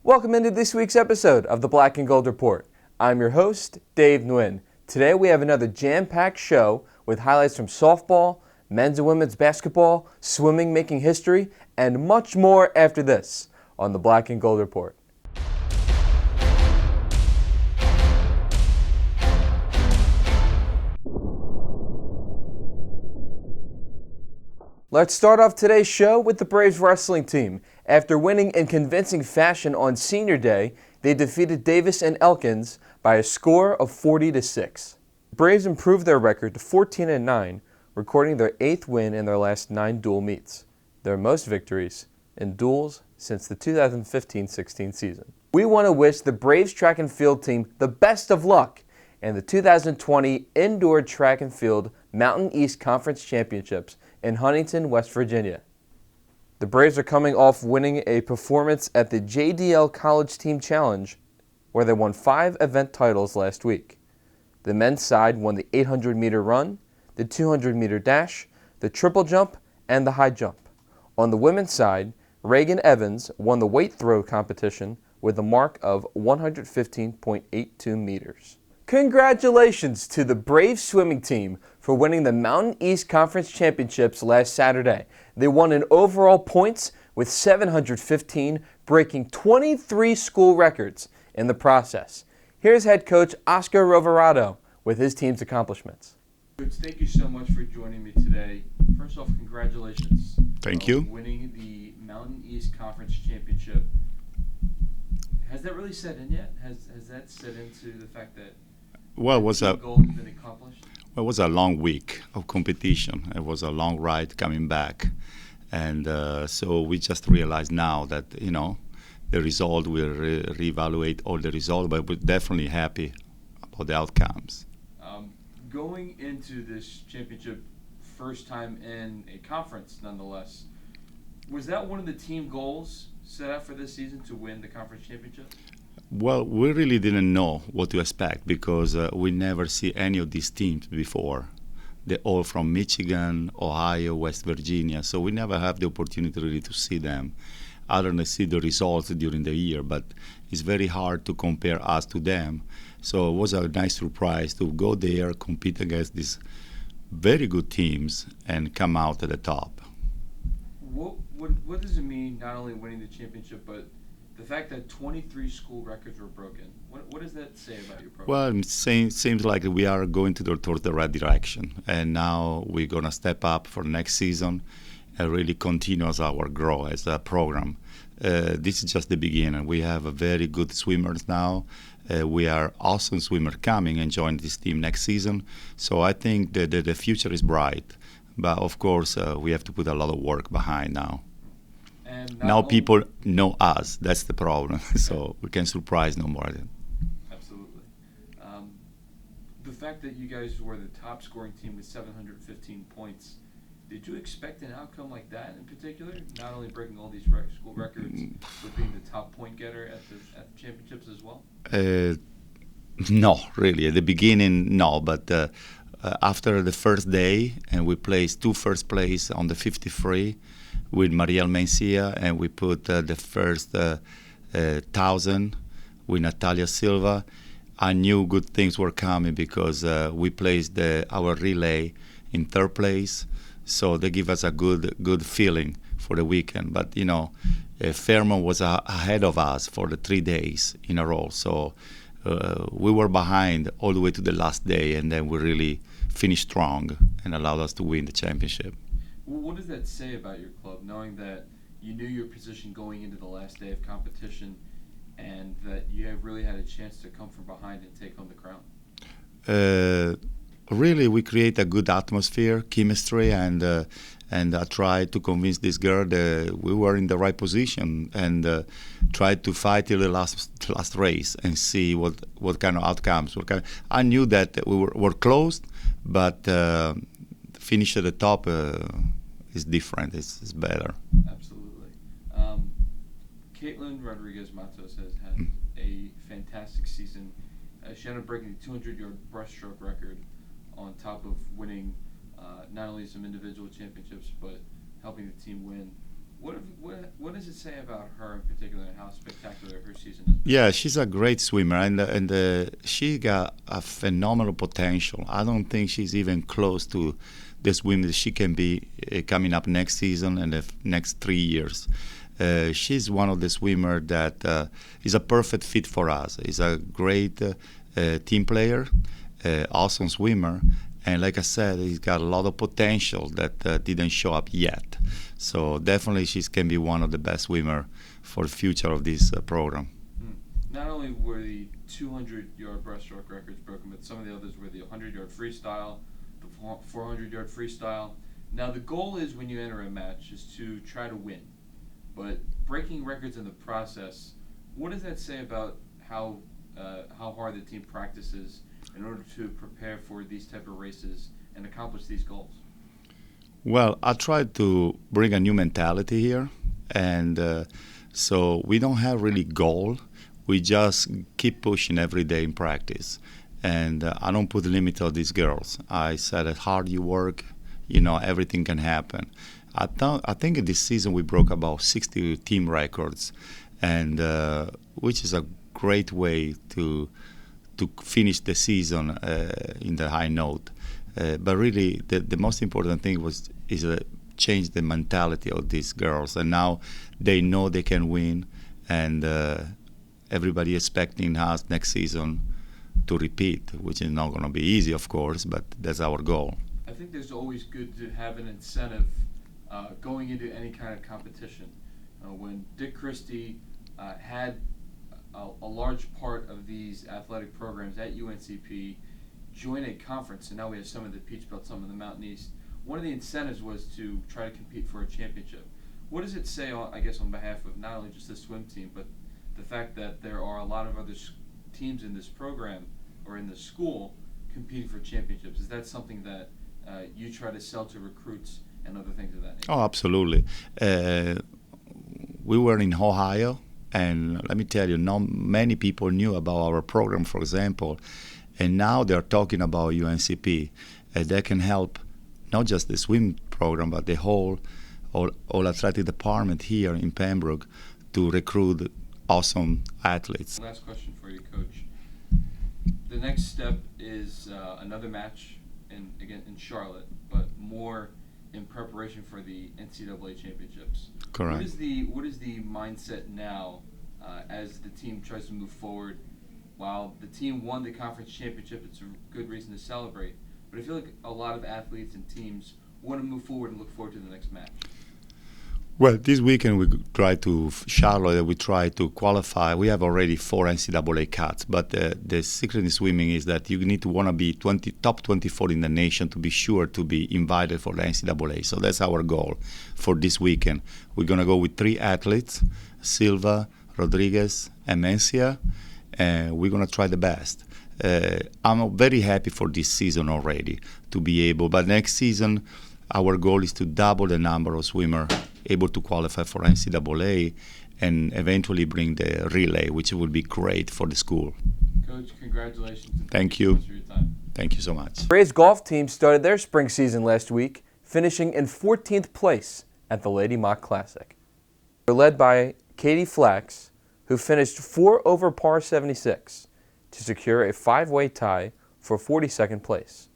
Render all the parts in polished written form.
Welcome into this week's episode of the Black and Gold Report. I'm your host, Dave Nguyen. Today we have another jam-packed show with highlights from softball, men's and women's basketball, swimming making history, and much more after this on the Black and Gold Report. Let's start off today's show with the Braves wrestling team. After winning in convincing fashion on Senior Day, they defeated Davis and Elkins by a score of 40-6. The Braves improved their record to 14-9, recording their 8th win in their last 9 dual meets, their most victories in duels since the 2015-16 season. We want to wish the Braves track and field team the best of luck in the 2020 Indoor Track and Field Mountain East Conference Championships in Huntington, West Virginia. The Braves are coming off winning a performance at the JDL College Team Challenge, where they won 5 event titles last week. The men's side won the 800-meter run, the 200-meter dash, the triple jump, and the high jump. On the women's side, Reagan Evans won the weight throw competition with a mark of 115.82 meters. Congratulations to the Braves swimming team for winning the Mountain East Conference Championships last Saturday. They won in overall points with 715, breaking 23 school records in the process. Here's head coach Oscar Roverado with his team's accomplishments. Coach, thank you so much for joining me today. First off, congratulations. Thank you. Winning the Mountain East Conference Championship. Has that really set in yet? Has that set into the fact that Well, it was the a goal has been accomplished? It was a long week of competition. It was a long ride coming back, and so we just realized now that the result. We'll reevaluate all the results, but we're definitely happy about the outcomes. Going into this championship, first time in a conference, nonetheless, was that one of the team goals set out for this season to win the conference championship? Well, we really didn't know what to expect because we never see any of these teams before. They're all from Michigan, Ohio, West Virginia, so we never have the opportunity really to see them other than see the results during the year, but it's very hard to compare us to them. So it was a nice surprise to go there, compete against these very good teams, and come out at the top. What does it mean, not only winning the championship, but the fact that 23 school records were broken? What does that say about your program? Well, it seems like we are going towards the right direction, and now we're going to step up for next season and really continue our growth as a program. This is just the beginning. We have a very good swimmers now. We are awesome swimmer coming and join this team next season. So I think that the future is bright. But of course, we have to put a lot of work behind now. Now people know us. That's the problem. So we can surprise no more. Absolutely. The fact that you guys were the top scoring team with 715 points, did you expect an outcome like that in particular? Not only breaking all these school records, but being the top point getter at the championships as well? No, really. At the beginning, no. But after the first day, and we placed 2 first place on the 50 with Mariel Mencia, and we put the first 1,000 with Natalia Silva. I knew good things were coming because we placed our relay in 3rd place, so they give us a good feeling for the weekend. But Fairmont was ahead of us for the 3 days in a row, so we were behind all the way to the last day, and then we really finished strong and allowed us to win the championship. What does that say about your club, knowing that you knew your position going into the last day of competition and that you have really had a chance to come from behind and take home the crown? Really, we create a good atmosphere, chemistry, and I tried to convince this girl that we were in the right position and tried to fight till the last race and see what kind of outcomes. I knew that we were close, but finish at the top is different. It's better. Absolutely. Caitlin Rodriguez-Matos has had a fantastic season. She ended up breaking the 200-yard breaststroke record on top of winning not only some individual championships, but helping the team win What does it say about her in particular and how spectacular her season has been? Yeah, she's a great swimmer, and she got a phenomenal potential. I don't think she's even close to the swim that she can be coming up next season and the next 3 years. She's one of the swimmers that is a perfect fit for us. She's a great team player, awesome swimmer, and like I said, he's got a lot of potential that didn't show up yet. So definitely she can be one of the best swimmers for the future of this program. Not only were the 200-yard breaststroke records broken, but some of the others were the 100-yard freestyle, the 400-yard freestyle. Now the goal is when you enter a match is to try to win. But breaking records in the process, what does that say about how hard the team practices in order to prepare for these type of races and accomplish these goals? Well, I tried to bring a new mentality here, and so we don't have really goal. We just keep pushing every day in practice, and I don't put limit on these girls. I said that hard you work, everything can happen. I think this season we broke about 60 team records, and which is a great way to finish the season in the high note. But really, the most important thing is change the mentality of these girls, and now they know they can win, and everybody expecting us next season to repeat, which is not going to be easy, of course, but that's our goal. I think there's always good to have an incentive going into any kind of competition. When Dick Christie had a large part of these athletic programs at UNCP join a conference, and now we have some of the Peach Belt, some of the Mountain East, one of the incentives was to try to compete for a championship. What does it say, I guess, on behalf of not only just the swim team, but the fact that there are a lot of other teams in this program or in the school competing for championships? Is that something that you try to sell to recruits and other things of that nature? Oh, absolutely. We were in Ohio, and let me tell you, not many people knew about our program, for example, and now they're talking about UNCP. That can help not just the swim program, but the whole athletic department here in Pembroke to recruit awesome athletes. Last question for you, Coach. The next step is another match in Charlotte, but more in preparation for the NCAA championships. Correct. What is the mindset now as the team tries to move forward? While the team won the conference championship, it's a good reason to celebrate. But I feel like a lot of athletes and teams want to move forward and look forward to the next match. Well, this weekend we Charlotte, we try to qualify. We have already 4 NCAA cuts, but the secret in swimming is that you need to want to be top 24 in the nation to be sure to be invited for the NCAA. So that's our goal for this weekend. We're going to go with 3 athletes, Silva, Rodriguez, and Mencia, and we're going to try the best. I'm very happy for this season already to be able, but next season our goal is to double the number of swimmers able to qualify for NCAA and eventually bring the relay, which would be great for the school. Coach, congratulations. Thank you. So much for your time. Thank you so much. Braves golf team started their spring season last week, finishing in 14th place at the Lady Mock Classic. They're led by Katie Flax, who finished 4 over par 76 to secure a 5-way tie for 42nd place.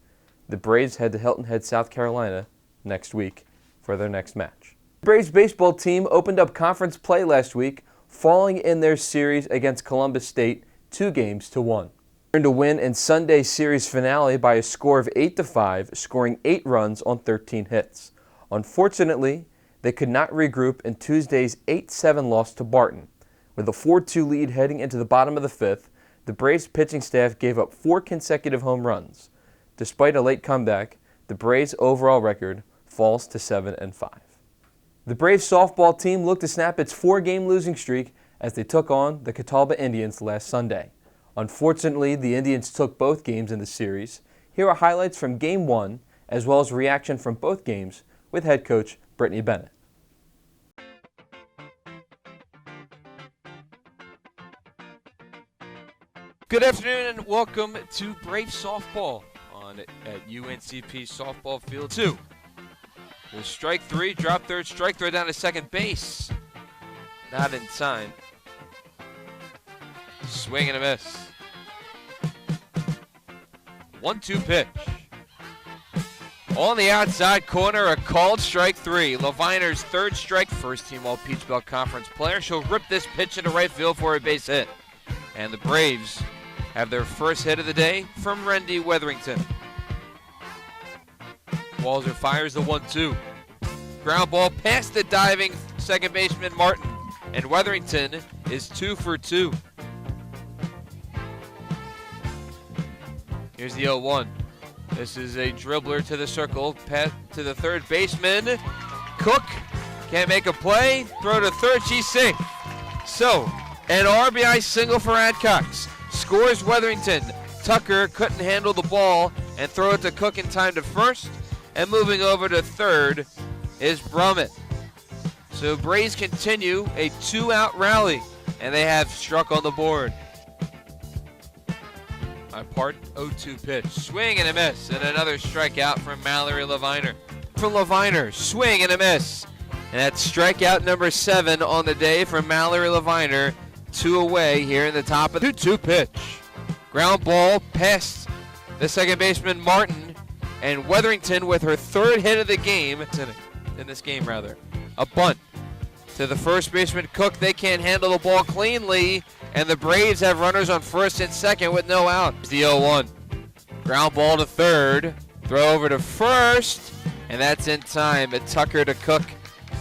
The Braves head to Hilton Head, South Carolina next week for their next match. The Braves baseball team opened up conference play last week, falling in their series against Columbus State 2-1. Earned a win in Sunday's series finale by a score of 8-5, scoring 8 runs on 13 hits. Unfortunately, they could not regroup in Tuesday's 8-7 loss to Barton. With a 4-2 lead heading into the bottom of the 5th, the Braves pitching staff gave up 4 consecutive home runs. Despite a late comeback, the Braves' overall record falls to 7-5. The Braves softball team looked to snap its 4-game losing streak as they took on the Catawba Indians last Sunday. Unfortunately, the Indians took both games in the series. Here are highlights from Game 1, as well as reaction from both games with head coach Brittany Bennett. Good afternoon and welcome to Brave Softball at UNCP Softball Field 2. There's strike three, drop third, strike throw down to second base. Not in time. Swing and a miss. 1-2 pitch. On the outside corner, a called strike three. Leviner's third strike, first team All Peach Belt Conference player. She'll rip this pitch into right field for a base hit. And the Braves have their first hit of the day from Rendy Wetherington. Walzer fires the 1-2. Ground ball past the diving second baseman Martin. And Wetherington is 2 for 2. Here's the 0-1. This is a dribbler to the circle, pass to the third baseman. Cook can't make a play. Throw to third, she's safe. So, an RBI single for Adcox. Scores Wetherington. Tucker couldn't handle the ball and throw it to Cook in time to first. And moving over to third is Brummett. So Braves continue a 2-out rally, and they have struck on the board. Part 0-2 pitch. Swing and a miss, and another strikeout from Mallory Leviner. From Leviner, swing and a miss. And that's strikeout number 7 on the day from Mallory Leviner. 2 away here in the top of the 2-2 pitch. Ground ball past the second baseman Martin, and Wetherington with her third hit of the game, in this game rather. A bunt to the first baseman Cook. They can't handle the ball cleanly, and the Braves have runners on first and second with no out. It's the 0-1. Ground ball to third. Throw over to first, and that's in time. A Tucker to Cook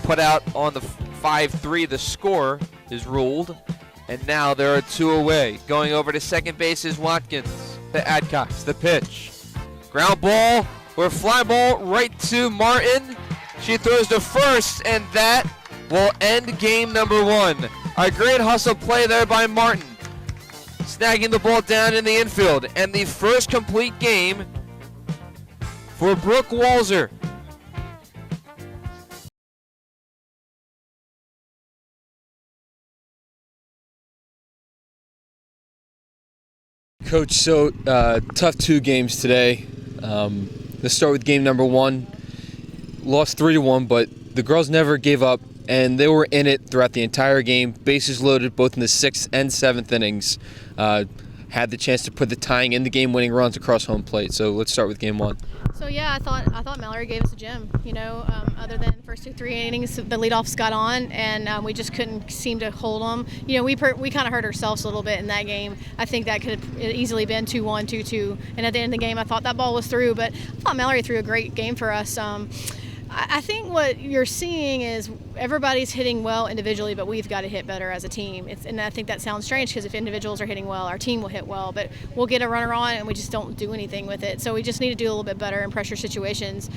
put out on the 5-3. The score is ruled, and now there are 2 away. Going over to second base is Watkins. The Adcox, the pitch. Ground ball or fly ball right to Martin. She throws to first, and that will end game number 1. A great hustle play there by Martin, snagging the ball down in the infield, and the first complete game for Brooke Walzer. Coach, so tough 2 games today. Let's start with game number 1. Lost 3-1, but the girls never gave up, and they were in it throughout the entire game. Bases loaded both in the 6th and 7th innings. Had the chance to put the tying in the game-winning runs across home plate. So let's start with game 1. So yeah, I thought Mallory gave us a gem. Other than the first 2-3 innings, the leadoffs got on, and we just couldn't seem to hold them. We kind of hurt ourselves a little bit in that game. I think that could have easily been 2-1, 2-2. And at the end of the game, I thought that ball was through, but I thought Mallory threw a great game for us. I think what you're seeing is everybody's hitting well individually, but we've got to hit better as a team. And I think that sounds strange because if individuals are hitting well, our team will hit well, but we'll get a runner on and we just don't do anything with it. So we just need to do a little bit better in pressure situations.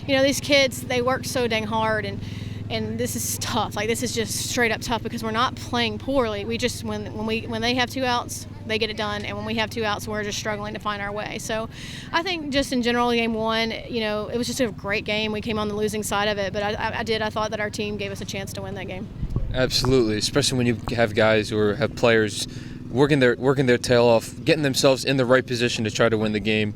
These kids, they work so dang hard, and this is tough. Like, this is just straight up tough because we're not playing poorly. We just when they have 2 outs, they get it done, and when we have 2 outs, we're just struggling to find our way. So I think just in general, game 1, it was just a great game. We came on the losing side of it, but I thought that our team gave us a chance to win that game. Absolutely, especially when you have guys or have players working their tail off, getting themselves in the right position to try to win the game.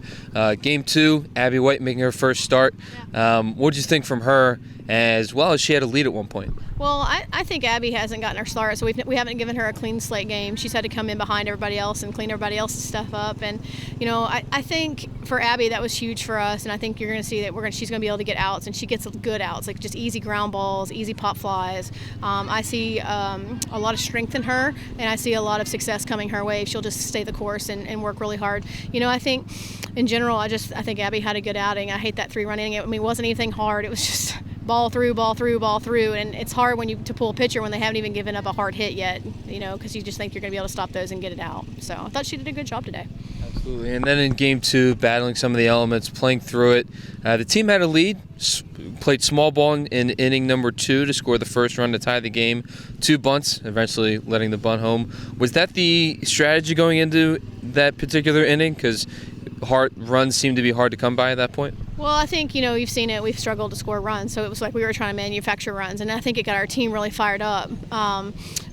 Game 2, Abby White making her first start. Yeah. What did you think from her, as well as she had a lead at one point? Well, I think Abby hasn't gotten her start, so we haven't given her a clean slate game. She's had to come in behind everybody else and clean everybody else's stuff up. And, I think for Abby that was huge for us, and I think you're going to see that she's going to be able to get outs, and she gets good outs, like just easy ground balls, easy pop flies. I see a lot of strength in her, and I see a lot of success coming her way if she'll just stay the course and work really hard. I think in general, I think Abby had a good outing. I hate that 3-run inning. It wasn't anything hard. It was just ball through, and it's hard to pull a pitcher when they haven't even given up a hard hit yet, because you just think you're going to be able to stop those and get it out. So I thought she did a good job today. Absolutely. And then in game 2, battling some of the elements, playing through it. The team had a lead, played small ball in inning number 2 to score the first run to tie the game. 2 bunts, eventually letting the bunt home. Was that the strategy going into that particular inning? Because runs seemed to be hard to come by at that point. Well, I think, you've seen it. We've struggled to score runs, so it was like we were trying to manufacture runs, and I think it got our team really fired up.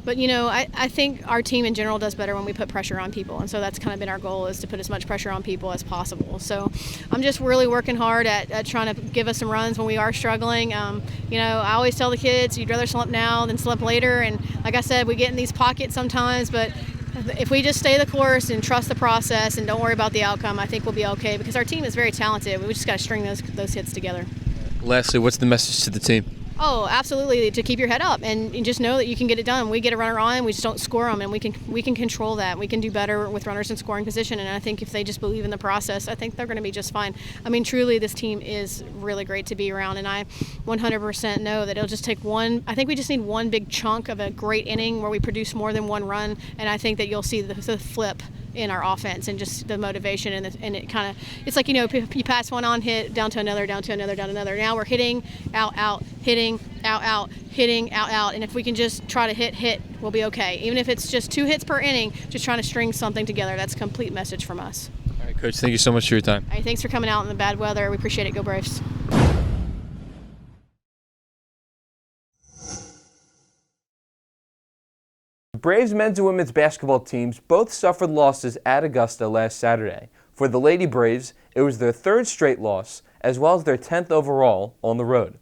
But, you know, I think our team in general does better when we put pressure on people. And so that's kind of been our goal, is to put as much pressure on people as possible. So I'm just really working hard at trying to give us some runs when we are struggling. You know, I always tell the kids, you'd rather slump now than slump later. And like I said, we get in these pockets sometimes, but if we just stay the course and trust the process and don't worry about the outcome, I think we'll be okay, because our team is very talented. We just got to string those hits together. Lastly, what's the message to the team? Oh, absolutely, to keep your head up and just know that you can get it done. We get a runner on, we just don't score them, and we can control that. We can do better with runners in scoring position, and I think if they just believe in the process, I think they're going to be just fine. I mean, truly, this team is really great to be around, and I 100% know that it'll just take one. I think we just need one big chunk of a great inning where we produce more than one run, and I think that you'll see the flip in our offense and just the motivation, and it kind of, it's like, you know, you pass one on, hit, down to another, down to another, down to another. Now we're hitting, out, hitting, out, hitting, out, and if we can just try to hit, we'll be okay. Even if it's just 2 hits per inning, just trying to string something together. That's a complete message from us. All right, Coach, thank you so much for your time. Hey, thanks for coming out in the bad weather. We appreciate it. Go Braves. The Braves men's and women's basketball teams both suffered losses at Augusta last Saturday. For the Lady Braves, it was their 3rd straight loss, as well as their 10th overall on the road.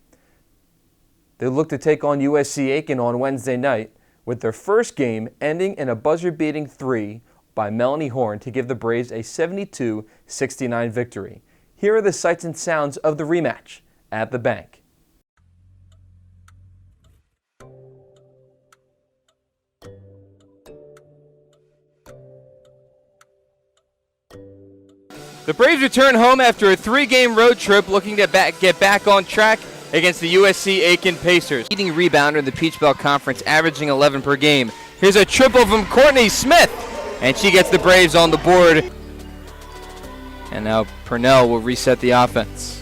They look to take on USC Aiken on Wednesday night, with their first game ending in a buzzer-beating 3 by Melanie Horn to give the Braves a 72-69 victory. Here are the sights and sounds of the rematch at the Bank. The Braves return home after a 3-game road trip, looking to get back on track against the USC Aiken Pacers. Leading rebounder in the Peach Belt Conference, averaging 11 per game. Here's a triple from Courtney Smith, and she gets the Braves on the board. And now Purnell will reset the offense.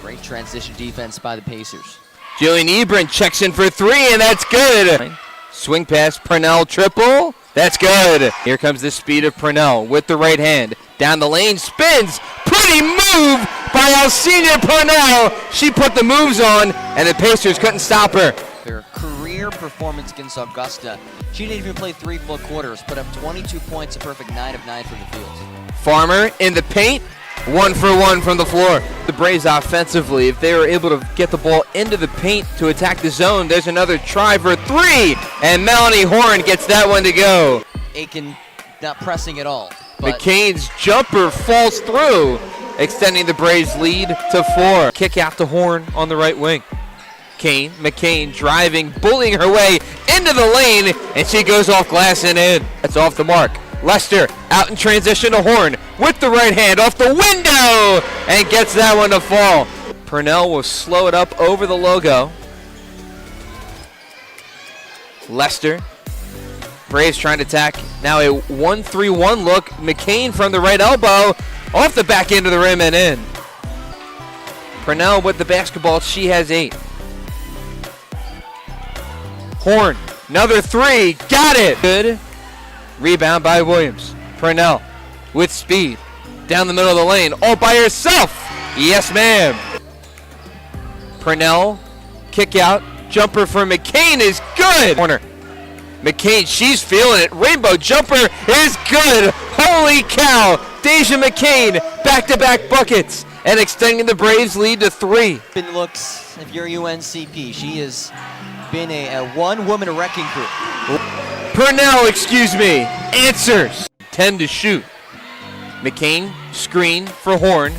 Great transition defense by the Pacers. Jillian Ebron checks in for 3, and that's good. Swing pass, Purnell triple. That's good. Here comes the speed of Purnell with the right hand. Down the lane, spins. Pretty move by Alcina Purnell. She put the moves on, and the Pacers couldn't stop her. Their career performance against Augusta. She didn't even play 3 full quarters, put up 22 points, a perfect 9 of 9 from the field. Farmer in the paint, 1 for 1 from the floor. The Braves offensively, if they were able to get the ball into the paint to attack the zone, there's another try for 3, and Melanie Horn gets that one to go. Aiken not pressing at all. But McCain's jumper falls through, extending the Braves' lead to 4. Kick out to Horn on the right wing. McCain driving, bullying her way into the lane, and she goes off glass and in. That's off the mark. Lester out in transition to Horn with the right hand off the window and gets that one to fall. Purnell will slow it up over the logo. Lester. Braves trying to attack. Now a 1-3-1 look. McCain from the right elbow off the back end of the rim and in. Purnell with the basketball. She has 8. Horn, another 3. Got it. Good. Rebound by Williams. Purnell with speed. Down the middle of the lane. All by herself. Yes, ma'am. Purnell, kick out. Jumper for McCain is good. Corner. McCain, she's feeling it. Rainbow jumper is good. Holy cow. Deja McCain, back-to-back buckets, and extending the Braves' lead to 3. looks, if you're UNCP, she has been a one-woman wrecking crew. Purnell, excuse me, answers. 10 to shoot. McCain, screen for Horn.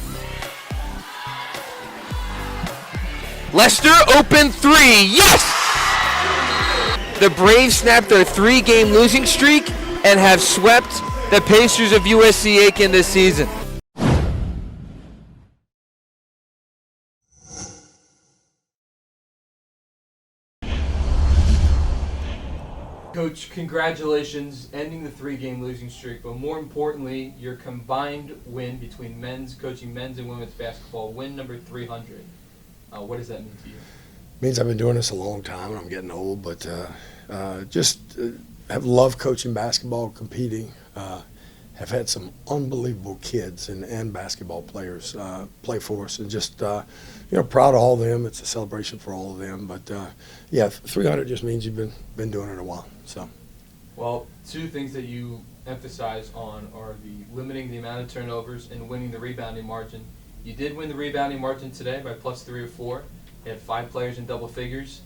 Lester, open 3. Yes! The Braves snapped their 3-game losing streak and have swept the Pacers of USC Aiken this season. Coach, congratulations ending the 3-game losing streak, but more importantly, your combined win between coaching men's and women's basketball, win number 300. What does that mean to you? Means I've been doing this a long time and I'm getting old, but have loved coaching basketball, competing, have had some unbelievable kids and basketball players play for us, and just proud of all of them. It's a celebration for all of them. But yeah, 300 just means you've been doing it a while. So. Well, two things that you emphasize on are limiting the amount of turnovers and winning the rebounding margin. You did win the rebounding margin today by +3 or 4. You had 5 players in double figures.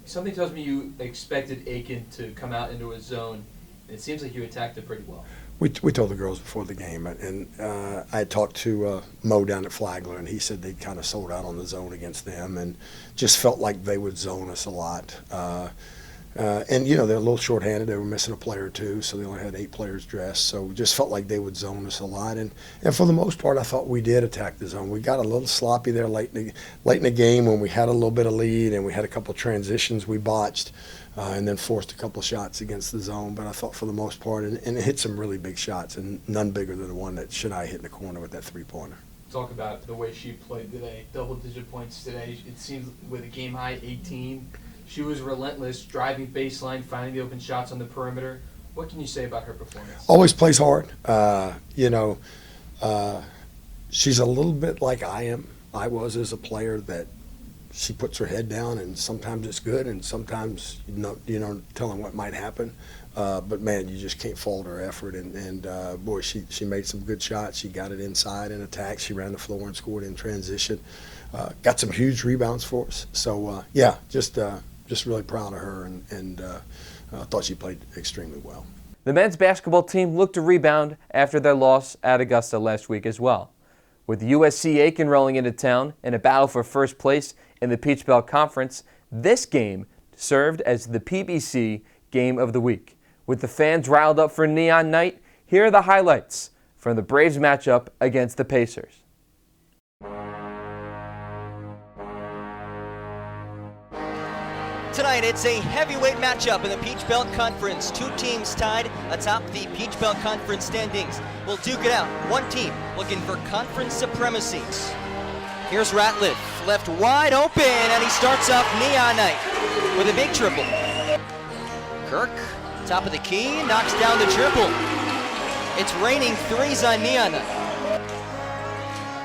Something tells me you expected Aiken to come out into a zone. It seems like you attacked it pretty well. We told the girls before the game, and I had talked to Mo down at Flagler, and he said they kind of sold out on the zone against them, and just felt like they would zone us a lot. And they're a little shorthanded. They were missing a player or two, so they only had 8 players dressed. So just felt like they would zone us a lot. And for the most part, I thought we did attack the zone. We got a little sloppy there late in the game when we had a little bit of lead, and we had a couple of transitions we botched, and then forced a couple of shots against the zone. But I thought for the most part, and it hit some really big shots, and none bigger than the one that Shania hit in the corner with that 3-pointer. Talk about the way she played today. Double-digit points today. It seems with a game-high 18. She was relentless, driving baseline, finding the open shots on the perimeter. What can you say about her performance? Always plays hard. She's a little bit like I was as a player, that she puts her head down, and sometimes it's good, and sometimes telling what might happen. But man, you just can't fault her effort. And boy, she made some good shots. She got it inside in attack. She ran the floor and scored in transition. Got some huge rebounds for us. So yeah, just really proud of her, and I thought she played extremely well. The men's basketball team looked to rebound after their loss at Augusta last week as well. With USC Aiken rolling into town in a battle for first place in the Peach Belt Conference, this game served as the PBC Game of the Week. With the fans riled up for Neon Night, here are the highlights from the Braves matchup against the Pacers. Tonight, it's a heavyweight matchup in the Peach Belt Conference. 2 teams tied atop the Peach Belt Conference standings. We'll duke it out. One team looking for conference supremacy. Here's Ratliff, left wide open, and he starts off Neon Night with a big triple. Kirk, top of the key, knocks down the triple. It's raining threes on Neon Night.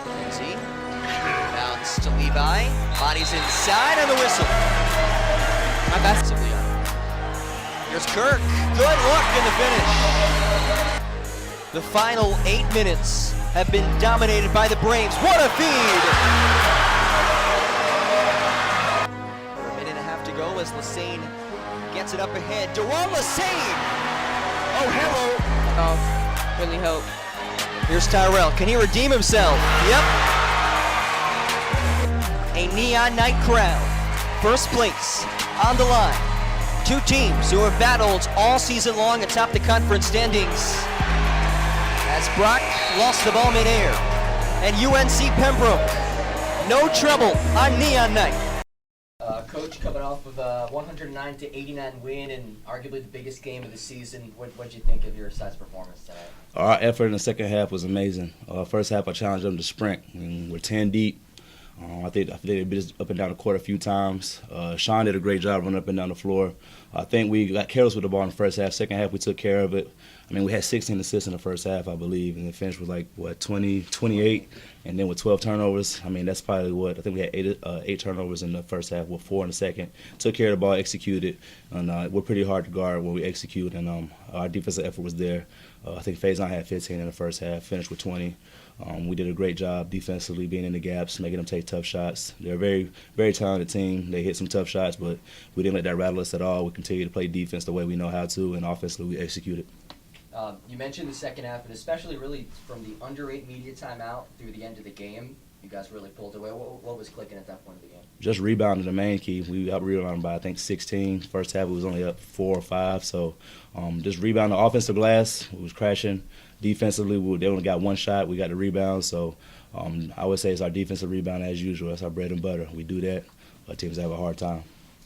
Lindsay, bounce to Levi, bodies inside, and the whistle. My best of Leon. Here's Kirk. Good look in the finish. The final 8 minutes have been dominated by the Braves. What a feed! A minute and a half to go as Lassane gets it up ahead. DeJuan Lassane! Oh, hello! Oh, really hope. Here's Tyrell. Can he redeem himself? Yep. A Neon Night crowd. First place on the line. 2 teams who have battled all season long atop the conference standings. As Brock lost the ball midair. And UNC Pembroke, no trouble on Neon Night. Coach, coming off of a 109-89 win and arguably the biggest game of the season, what'd you think of your side's performance tonight? Our effort in the second half was amazing. First half, I challenged them to sprint. We're 10 deep. I think they beat us up and down the court a few times. Sean did a great job running up and down the floor. I think we got careless with the ball in the first half. Second half, we took care of it. I mean, we had 16 assists in the first half, I believe, and the finish was like, 28, and then with 12 turnovers. I mean, that's probably what, I think we had 8 turnovers in the first half with 4 in the second. Took care of the ball, executed, and we're pretty hard to guard when we execute, and our defensive effort was there. I think Faison had 15 in the first half, finished with 20. We did a great job defensively, being in the gaps, making them take tough shots. They're a very, very talented team. They hit some tough shots, but we didn't let that rattle us at all. We continue to play defense the way we know how to, and offensively we executed. You mentioned the second half, and especially really from the under 8 media timeout through the end of the game, you guys really pulled away. What was clicking at that point of the game? Just rebounding, the main key. We out-rebounded by, I think, 16. First half, we was only up 4 or 5. So just rebounding the offensive glass. We was crashing. Defensively, they only got 1 shot. We got the rebound. So I would say it's our defensive rebound as usual. That's our bread and butter. We do that. Our teams have a hard time.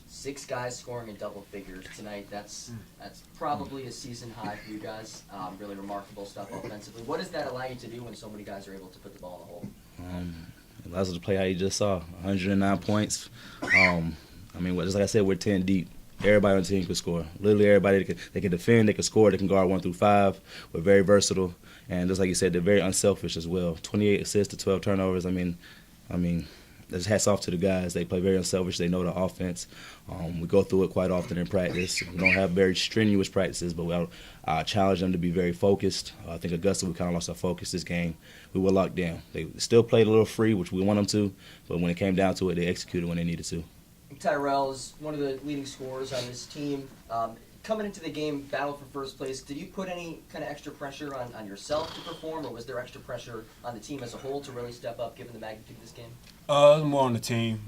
6 guys scoring in double figures tonight. That's probably a season high for you guys. Really remarkable stuff offensively. What does that allow you to do when so many guys are able to put the ball in the hole? It allows us to play how you just saw, 109 points. I mean, just like I said, we're 10 deep. Everybody on the team can score. Literally everybody, they can defend, they can score, they can guard 1 through 5. We're very versatile. And just like you said, they're very unselfish as well. 28 assists to 12 turnovers. I mean, just hats off to the guys. They play very unselfish. They know the offense. We go through it quite often in practice. We don't have very strenuous practices, but I challenge them to be very focused. I think Augusta, we kind of lost our focus this game. We were locked down. They still played a little free, which we want them to, but when it came down to it, they executed when they needed to. Tyrell is one of the leading scorers on this team. Coming into the game, battle for first place, did you put any kind of extra pressure on yourself to perform, or was there extra pressure on the team as a whole to really step up given the magnitude of this game? It was more on the team.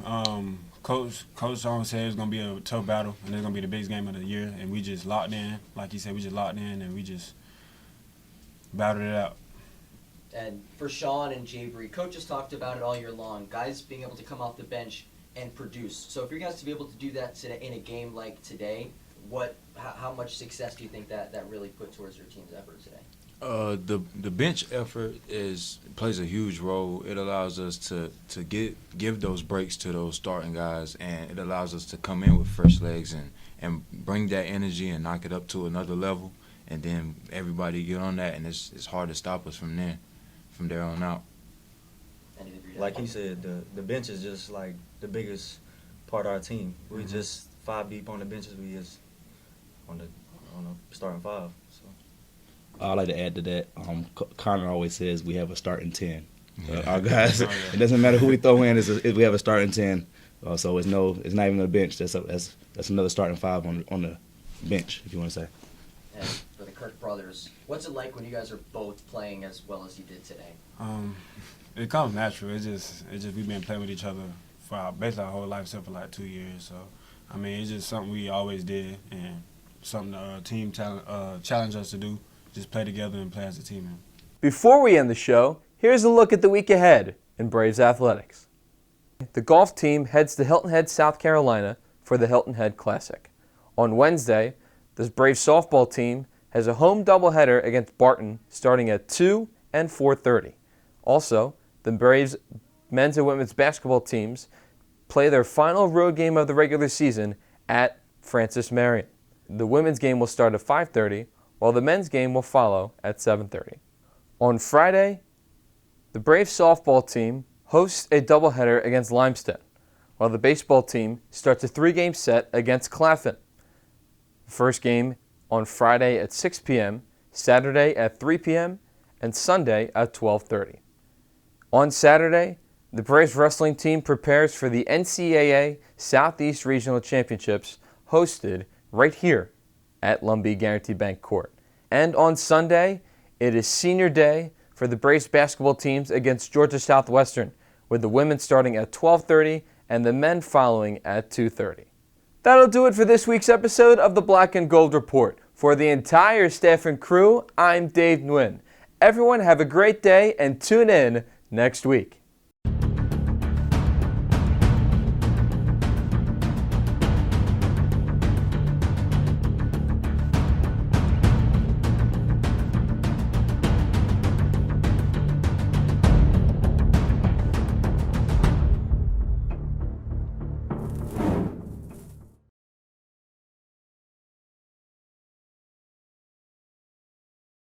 Coach always said it was going to be a tough battle, and it's going to be the biggest game of the year, and we just locked in. Like he said, we just locked in, and we just battled it out. And for Sean and Jabri, Coach has talked about it all year long, guys being able to come off the bench and produce. So for you guys to be able to do that today in a game like today, how much success do you think that really put towards your team's effort today? The bench effort plays a huge role. It allows us to give those breaks to those starting guys, and it allows us to come in with fresh legs and bring that energy and knock it up to another level, and then everybody get on that, and it's hard to stop us from there on out. Like he said, the bench is just like the biggest part of our team. We just 5 deep on the benches. We just on the starting 5. So. I'd like to add to that. Connor always says we have a starting 10. Our guys, it doesn't matter who we throw in. We have a starting 10. So it's not even a bench. That's another starting 5 on the bench, if you want to say. And for the Kirk brothers, what's it like when you guys are both playing as well as you did today? It comes natural. It's just we've been playing with each other for basically our whole life, except for like 2 years. So I mean, it's just something we always did, and something the team challenged us to do. Just play together and play as a team. Before we end the show, here's a look at the week ahead in Braves athletics. The golf team heads to Hilton Head, South Carolina for the Hilton Head Classic. On Wednesday, the Braves softball team has a home doubleheader against Barton starting at 2 and 4:30. Also, the Braves men's and women's basketball teams play their final road game of the regular season at Francis Marion. The women's game will start at 5:30, while the men's game will follow at 7:30. On Friday, the Braves softball team hosts a doubleheader against Limestone, while the baseball team starts a 3-game set against Claflin. The first game on Friday at 6 p.m., Saturday at 3 p.m., and Sunday at 12:30. On Saturday, the Braves wrestling team prepares for the NCAA Southeast Regional Championships hosted right here at Lumbee Guarantee Bank Court. And on Sunday, it is senior day for the Braves basketball teams against Georgia Southwestern, with the women starting at 12:30 and the men following at 2:30. That'll do it for this week's episode of the Black and Gold Report. For the entire staff and crew, I'm Dave Nguyen. Everyone have a great day and tune in next week.